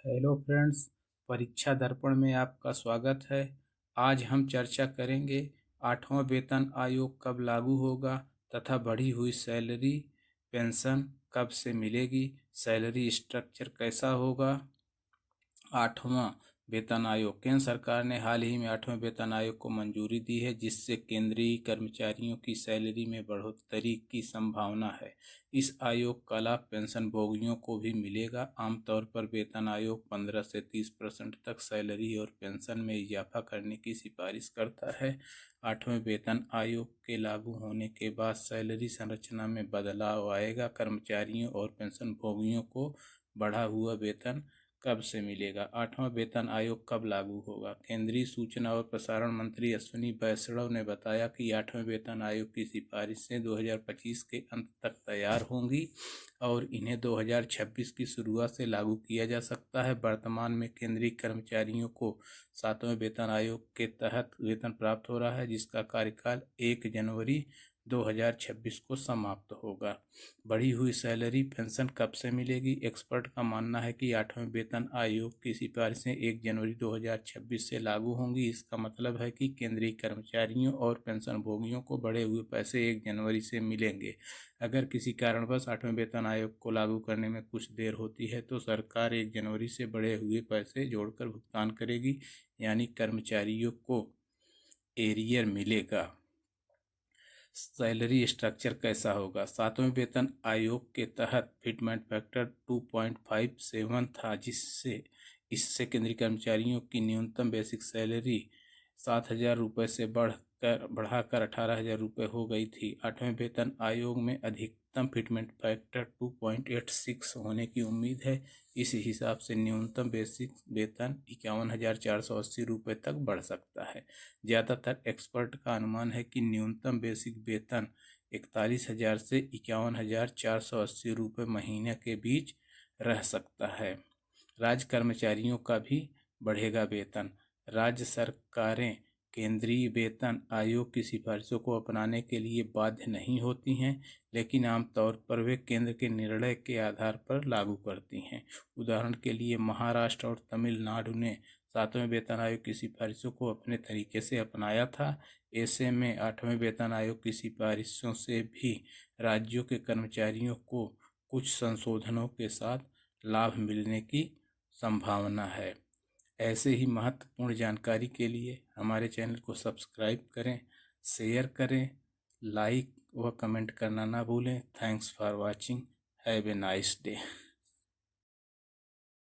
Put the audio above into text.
Hello friends, परीक्षा दर्पण में आपका स्वागत है। आज हम चर्चा करेंगे 8वां वेतन आयोग कब लागू होगा तथा बढ़ी हुई सैलरी पेंशन कब से मिलेगी, सैलरी स्ट्रक्चर कैसा होगा। 8वां वेतन आयोग। केंद्र सरकार ने हाल ही में 8वें वेतन आयोग को मंजूरी दी है, जिससे केंद्रीय कर्मचारियोयों की सैलरी में बढ़ोतरी की संभावना है। इस आयोग का लाभ पेंशन भोगियों को भी मिलेगा। आमतौर पर वेतन आयोग 15 से 30% तक सैलरी और पेंशन में इजाफा करने की सिफारिश करता है। 8वें वेतन आयोग के लागू होने के बाद सैलरी संरचना में बदलाव आएगा। कर्मचारियों और पेंशन भोगियों को बढ़ा हुआ वेतन कब से मिलेगा। 8वां वेतन आयोग कब लागू होगा। केंद्रीय सूचना और प्रसारण मंत्री अश्विनी वैष्णव ने बताया कि 8वें वेतन आयोग की सिफारिशें 2025 के अंत तक तैयार होंगी और इन्हें 2026 की शुरुआत से लागू किया जा सकता है। वर्तमान में केंद्रीय कर्मचारियों को 7वें वेतन आयोग के तहत वेतन प्राप्त हो रहा है, जिसका कार्यकाल 1 जनवरी 2026 को समाप्त होगा। बढ़ी हुई सैलरी पेंशन कब से मिलेगी। एक्सपर्ट का मानना है कि 8वें वेतन आयोग की सिफारिशें 1 जनवरी 2026 से लागू होंगी। इसका मतलब है कि केंद्रीय कर्मचारियों और पेंशन भोगियों को बढ़े हुए पैसे 1 जनवरी से मिलेंगे। अगर किसी कारणवश 8वें वेतन आयोग को लागू करने में कुछ देर होती है तो सरकार 1 जनवरी से बढ़े हुए पैसे जोड़कर भुगतान करेगी, यानी कर्मचारियों को एरियर मिलेगा। सैलरी स्ट्रक्चर कैसा होगा। 7वें वेतन आयोग के तहत फिटमेंट फैक्टर 2.57 था, जिससे इससे केंद्रीय कर्मचारियों की न्यूनतम बेसिक सैलरी 7,000 रुपये से बढ़ाकर 18,000 रुपये हो गई थी। 8वें वेतन आयोग में अधिकतम फिटमेंट फैक्टर 2.86 होने की उम्मीद है। इस हिसाब से न्यूनतम बेसिक वेतन 51,480 रुपये तक बढ़ सकता है। ज़्यादातर एक्सपर्ट का अनुमान है कि न्यूनतम बेसिक वेतन 41,000 से 51,480 रुपये महीने के बीच रह सकता है। राज्य कर्मचारियों का भी बढ़ेगा वेतन। राज्य सरकारें केंद्रीय वेतन आयोग की सिफारिशों को अपनाने के लिए बाध्य नहीं होती हैं, लेकिन आमतौर पर वे केंद्र के निर्णय के आधार पर लागू करती हैं। उदाहरण के लिए महाराष्ट्र और तमिलनाडु ने 7वें वेतन आयोग की सिफारिशों को अपने तरीके से अपनाया था। ऐसे में 8वें वेतन आयोग की सिफारिशों से भी राज्यों के कर्मचारियों को कुछ संशोधनों के साथ लाभ मिलने की संभावना है। ऐसे ही महत्वपूर्ण जानकारी के लिए हमारे चैनल को सब्सक्राइब करें, शेयर करें, लाइक व कमेंट करना ना भूलें। Thanks for watching. Have a nice day.